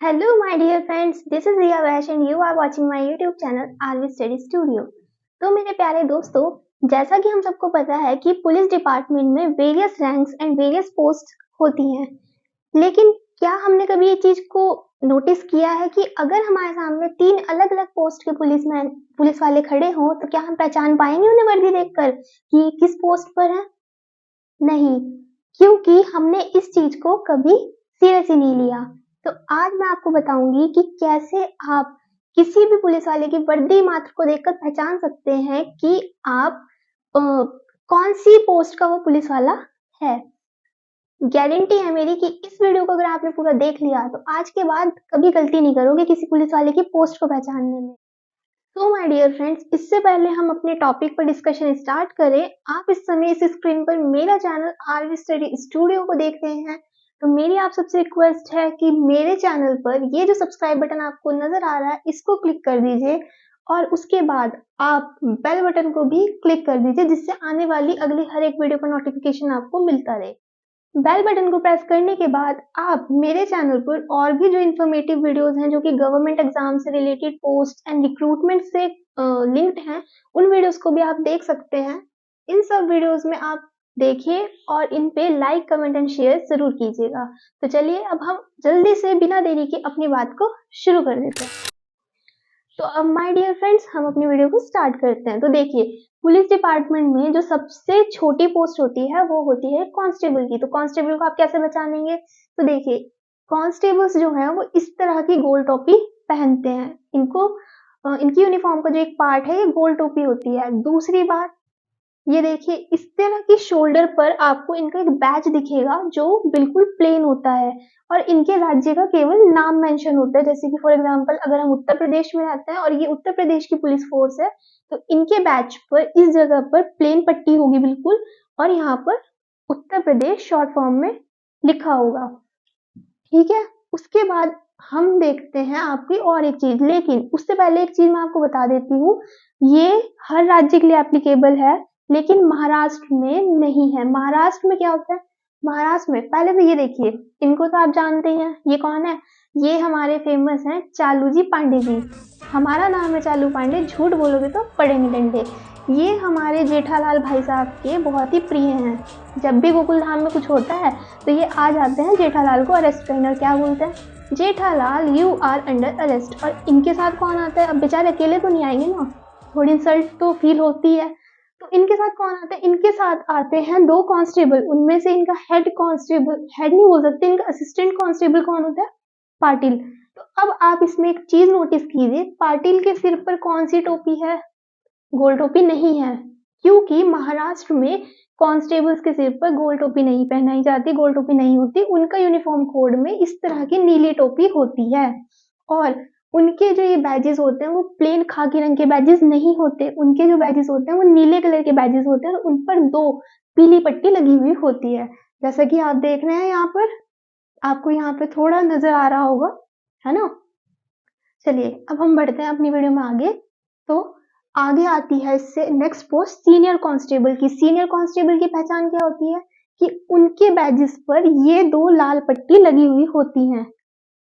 Hello, my dear friends. This is Riya Vash and you are watching my YouTube channel RV Study Studio. तो मेरे प्यारे दोस्तों, जैसा कि हम सबको पता है कि पुलिस डिपार्टमेंट में various ranks and various post होती हैं, लेकिन क्या हमने कभी ये चीज को नोटिस किया है कि अगर हमारे सामने तीन अलग अलग पोस्ट के पुलिस वाले खड़े हों तो क्या हम पहचान पाएंगे उन्हें वर्दी देखकर कि किस पोस्ट पर है? नहीं, क्योंकि हमने इस चीज को कभी सीरियस ही नहीं लिया। तो आज मैं आपको बताऊंगी कि कैसे आप किसी भी पुलिस वाले की वर्दी मात्र को देखकर पहचान सकते हैं कि आप कौन सी पोस्ट का वो पुलिस वाला है। गारंटी है मेरी कि इस वीडियो को अगर आपने पूरा देख लिया तो आज के बाद कभी गलती नहीं करोगे किसी पुलिस वाले की पोस्ट को पहचानने में। तो माय डियर फ्रेंड्स, इससे पहले हम अपने टॉपिक पर डिस्कशन स्टार्ट करें, आप इस समय इस स्क्रीन पर मेरा चैनल आरवी स्टडी स्टूडियो को देख रहे हैं, तो मेरी आप सबसे रिक्वेस्ट है कि मेरे चैनल पर ये जो सब्सक्राइब बटन आपको नजर आ रहा है इसको क्लिक कर दीजिए और उसके बाद आप बेल बटन को भी क्लिक कर दीजिए, जिससे आने वाली अगली हर एक वीडियो का नोटिफिकेशन आपको मिलता रहे। बेल बटन को प्रेस करने के बाद आप मेरे चैनल पर और भी जो इन्फॉर्मेटिव वीडियोस हैं जो कि गवर्नमेंट एग्जाम से रिलेटेड, पोस्ट एंड रिक्रूटमेंट से लिंक्ड हैं, उन वीडियोस को भी आप देख सकते हैं। इन सब वीडियोस में आप देखिए और इन पे लाइक, कमेंट एंड शेयर जरूर कीजिएगा। तो चलिए अब हम जल्दी से बिना देरी के अपनी बात को शुरू कर देते हैं। तो अब माय डियर फ्रेंड्स, हम अपनी वीडियो को स्टार्ट करते हैं। तो देखिए, पुलिस डिपार्टमेंट में जो सबसे छोटी पोस्ट होती है वो होती है कांस्टेबल की। तो कांस्टेबल को आप कैसे पहचानेंगे? तो देखिए, कांस्टेबल्स जो है वो इस तरह की गोल टोपी पहनते हैं। इनकी यूनिफॉर्म का जो एक पार्ट है ये गोल टोपी होती है। दूसरी बात, ये देखिए, इस तरह की शोल्डर पर आपको इनका एक बैच दिखेगा जो बिल्कुल प्लेन होता है और इनके राज्य का केवल नाम मेंशन होता है। जैसे कि फॉर एग्जांपल, अगर हम उत्तर प्रदेश में रहते हैं और ये उत्तर प्रदेश की पुलिस फोर्स है, तो इनके बैच पर इस जगह पर प्लेन पट्टी होगी बिल्कुल, और यहाँ पर उत्तर प्रदेश शॉर्ट फॉर्म में लिखा होगा। ठीक है, उसके बाद हम देखते हैं आपकी और एक चीज, लेकिन उससे पहले एक चीज मैं आपको बता देती हूँ, ये हर राज्य के लिए एप्लीकेबल है लेकिन महाराष्ट्र में नहीं है। महाराष्ट्र में क्या होता है? महाराष्ट्र में पहले तो ये देखिए, इनको तो आप जानते हैं, ये कौन है? ये हमारे फेमस हैं चालूजी पांडे जी। हमारा नाम है चालू पांडे, झूठ बोलोगे तो पड़ेंगे डंडे। ये हमारे जेठालाल भाई साहब के बहुत ही प्रिय हैं। जब भी गोकुल धाम में कुछ होता है तो ये आ जाते हैं जेठालाल को अरेस्ट करने। और क्या बोलते हैं? Jethalal you are under arrest. और इनके साथ कौन आता है? अब बेचारे अकेले तो नहीं आएंगे ना, थोड़ी इंसल्ट तो फील होती है। तो इनके साथ कौन आता है? इनके साथ आते हैं दो कांस्टेबल। उनमें से इनका हेड कांस्टेबल, हेड नहीं बोल सकते, इनका असिस्टेंट कांस्टेबल कौन होता है? पाटिल। तो अब आप इसमें एक चीज नोटिस कीजिए, पाटिल के सिर पर कौन सी टोपी है? गोल टोपी नहीं है, क्योंकि महाराष्ट्र में कांस्टेबल्स के सिर पर गोल टोपी नहीं पहनाई जाती, गोल टोपी नहीं होती। उनका यूनिफॉर्म कोड में इस तरह की नीली टोपी होती है। और उनके जो ये बैजेस होते हैं वो प्लेन खाकी रंग के बैजेस नहीं होते, उनके जो बैजेस होते हैं वो नीले कलर के बैजेस होते हैं और उन पर दो पीली पट्टी लगी हुई होती है, जैसा कि आप देख रहे हैं यहाँ पर। आपको यहाँ पे थोड़ा नजर आ रहा होगा, है ना? चलिए अब हम बढ़ते हैं अपनी वीडियो में आगे। तो आगे आती है इससे नेक्स्ट पोस्ट सीनियर कांस्टेबल की। सीनियर कांस्टेबल की पहचान क्या होती है? कि उनके बैजेस पर ये दो लाल पट्टी लगी हुई होती हैं।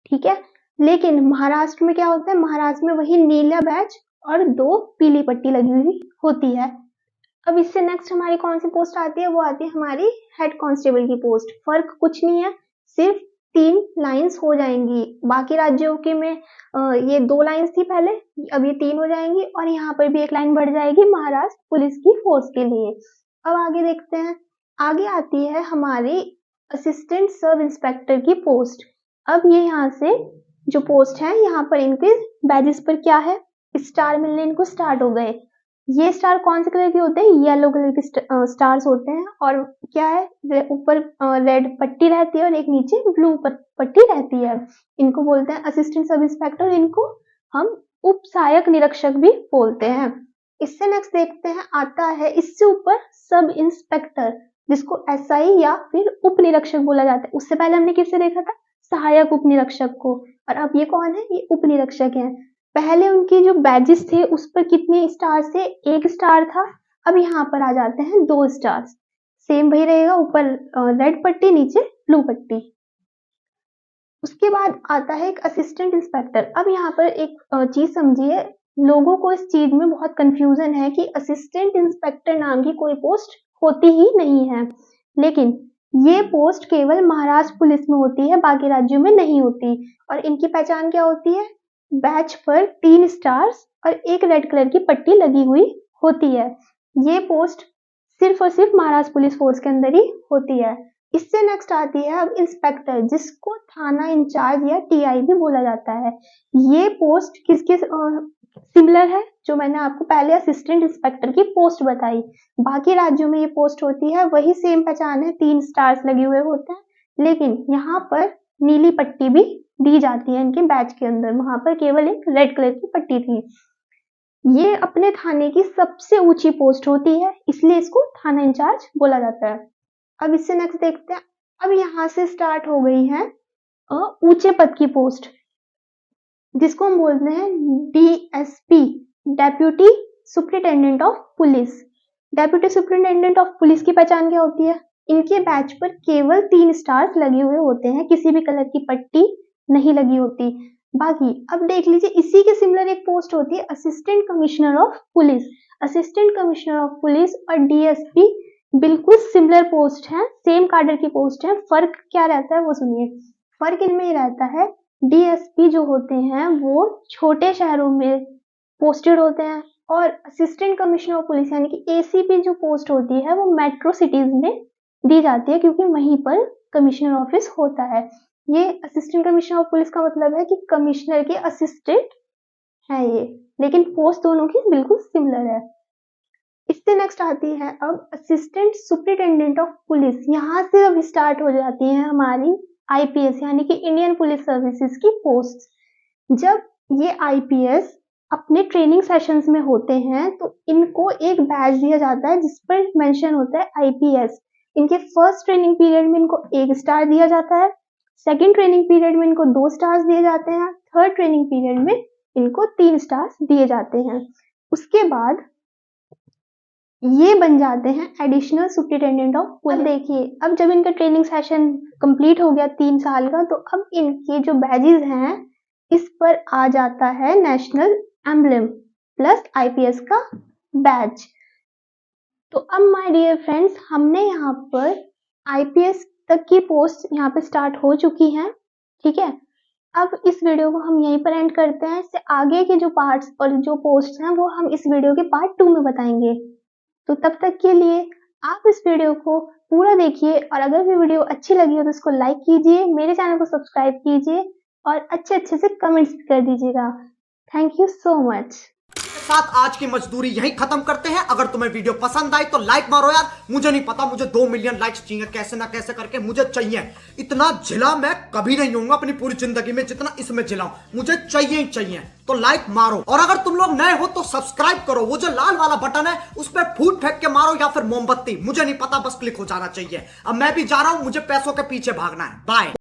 ठीक है, लेकिन महाराष्ट्र में क्या होता है? महाराष्ट्र में वही नीला बैज और दो पीली पट्टी लगी हुई होती है। अब इससे नेक्स्ट हमारी कौन सी पोस्ट आती है? वो आती है हमारी हेड कांस्टेबल की पोस्ट। फर्क कुछ नहीं है, सिर्फ 3 लाइंस हो जाएंगी। बाकी राज्यों के में ये 2 लाइंस थी पहले, अब ये 3 हो जाएंगी और यहाँ पर भी एक लाइन बढ़ जाएगी महाराष्ट्र पुलिस की फोर्स के लिए। अब आगे देखते हैं, आगे आती है हमारी असिस्टेंट सब इंस्पेक्टर की पोस्ट। अब ये यहाँ से जो पोस्ट है, यहाँ पर इनके बैजेस पर क्या है? स्टार मिलने इनको स्टार्ट हो गए। ये स्टार कौन से कलर के होते हैं? येलो कलर के स्टार्स होते हैं। और क्या है? ऊपर रेड पट्टी रहती है और एक नीचे ब्लू पट्टी रहती है। इनको बोलते हैं असिस्टेंट सब इंस्पेक्टर, इनको हम उप सहायक निरीक्षक भी बोलते हैं। इससे नेक्स्ट देखते हैं, आता है इससे ऊपर सब इंस्पेक्टर, जिसको एसआई या फिर उप निरीक्षक बोला जाता है। उससे पहले हमने किससे देखा था? सहायक उप निरीक्षक को। और अब ये कौन है? ये उप निरीक्षक है। पहले उनके जो बैजेस थे उस पर कितने स्टार थे? 1 स्टार था। अब यहाँ पर आ जाते हैं 2 स्टार। सेम वही रहेगा, ऊपर रेड पट्टी, नीचे ब्लू पट्टी। उसके बाद आता है एक असिस्टेंट इंस्पेक्टर। अब यहाँ पर एक चीज समझिए, लोगों को इस चीज में बहुत कंफ्यूजन है कि असिस्टेंट इंस्पेक्टर नाम की कोई पोस्ट होती ही नहीं है, लेकिन ये पोस्ट केवल महाराष्ट्र पुलिस में होती है, बाकी राज्यों में नहीं होती। और इनकी पहचान क्या होती है? बैच पर 3 स्टार्स और एक रेड कलर की पट्टी लगी हुई होती है। ये पोस्ट सिर्फ और सिर्फ महाराष्ट्र पुलिस फोर्स के अंदर ही होती है। इससे नेक्स्ट आती है अब इंस्पेक्टर, जिसको थाना इंचार्ज या टीआई भी बोला जाता है। ये पोस्ट किसके सिमिलर है? जो मैंने आपको पहले असिस्टेंट इंस्पेक्टर की पोस्ट बताई, बाकी राज्यों में ये पोस्ट होती है, वही सेम पहचान है, 3 स्टार्स लगे हुए होते हैं, लेकिन यहाँ पर नीली पट्टी भी दी जाती है इनके बैच के अंदर, वहां पर केवल एक रेड कलर की पट्टी थी। ये अपने थाने की सबसे ऊंची पोस्ट होती है, इसलिए इसको थाना इंचार्ज बोला जाता है। अब इससे नेक्स्ट देखते हैं। अब यहाँ से स्टार्ट हो गई है ऊंचे पद की पोस्ट, जिसको हम बोलते हैं DSP, deputy superintendent of police. Deputy superintendent of police की पहचान क्या होती है? इनके बैच पर केवल 3 स्टार्स लगे हुए होते हैं, किसी भी कलर की पट्टी नहीं लगी होती। बाकी अब देख लीजिए, इसी के सिमिलर एक पोस्ट होती है assistant commissioner of police. Assistant commissioner of police और डीएसपी बिल्कुल सिमिलर पोस्ट है, सेम कैडर की पोस्ट है। फर्क क्या रहता है वो सुनिए। फर्क इनमें ये रहता है, डीएसपी जो होते हैं वो छोटे शहरों में पोस्टेड होते हैं, और असिस्टेंट कमिश्नर ऑफ पुलिस यानी कि एसीपी जो पोस्ट होती है वो मेट्रो सिटीज में दी जाती है, क्योंकि वहीं पर कमिश्नर ऑफिस होता है। ये असिस्टेंट कमिश्नर ऑफ पुलिस का मतलब है कि कमिश्नर के असिस्टेंट है ये, लेकिन पोस्ट दोनों की बिल्कुल सिमिलर है। इससे नेक्स्ट आती है अब असिस्टेंट सुपरिटेंडेंट ऑफ पुलिस। यहाँ से अब स्टार्ट हो जाती है हमारी आईपीएस यानी कि इंडियन पुलिस सर्विसेज की पोस्ट। जब ये आईपीएस अपने ट्रेनिंग सेशंस में होते हैं तो इनको एक बैज दिया जाता है जिस पर मेंशन होता है आईपीएस। इनके फर्स्ट ट्रेनिंग पीरियड में इनको 1 स्टार दिया जाता है, सेकेंड ट्रेनिंग पीरियड में इनको 2 स्टार्स दिए जाते हैं, थर्ड ट्रेनिंग पीरियड में इनको 3 स्टार्स दिए जाते हैं। उसके बाद ये बन जाते हैं एडिशनल सुपरिटेंडेंट ऑफ पुलिस। अब देखिए, अब जब इनका ट्रेनिंग सेशन कंप्लीट हो गया 3 साल का, तो अब इनके जो बैजेस हैं इस पर आ जाता है नेशनल एम्बलम प्लस आईपीएस का बैज। तो अब माय डियर फ्रेंड्स, हमने यहाँ पर आईपीएस तक की पोस्ट यहाँ पे स्टार्ट हो चुकी हैं, ठीक है। अब इस वीडियो को हम यहीं पर एंड करते हैं। इससे आगे के जो पार्ट्स और जो पोस्ट हैं वो हम इस वीडियो के पार्ट 2 में बताएंगे। तो तब तक के लिए आप इस वीडियो को पूरा देखिए, और अगर भी वीडियो अच्छी लगी हो तो इसको लाइक कीजिए, मेरे चैनल को सब्सक्राइब कीजिए और अच्छे से कमेंट्स कर दीजिएगा। Thank you so much. साथ आज की मजदूरी यहीं खत्म करते हैं। अगर तुम्हें वीडियो पसंद आई तो लाइक मारो यार। मुझे नहीं पता, मुझे 2 मिलियन लाइक्स चाहिए, कैसे ना कैसे करके मुझे चाहिए। इतना झिला मैं कभी नहीं होऊंगा अपनी पूरी जिंदगी में जितना इसमें झिलाऊं, मुझे चाहिए ही चाहिए। तो लाइक मारो, और अगर तुम लोग नए हो तो सब्सक्राइब करो। वो जो लाल वाला बटन है उस पर फूट फेंक के मारो या फिर मोमबत्ती, मुझे नहीं पता, बस क्लिक हो जाना चाहिए। अब मैं भी जा रहा हूं, मुझे पैसों के पीछे भागना है। बाय।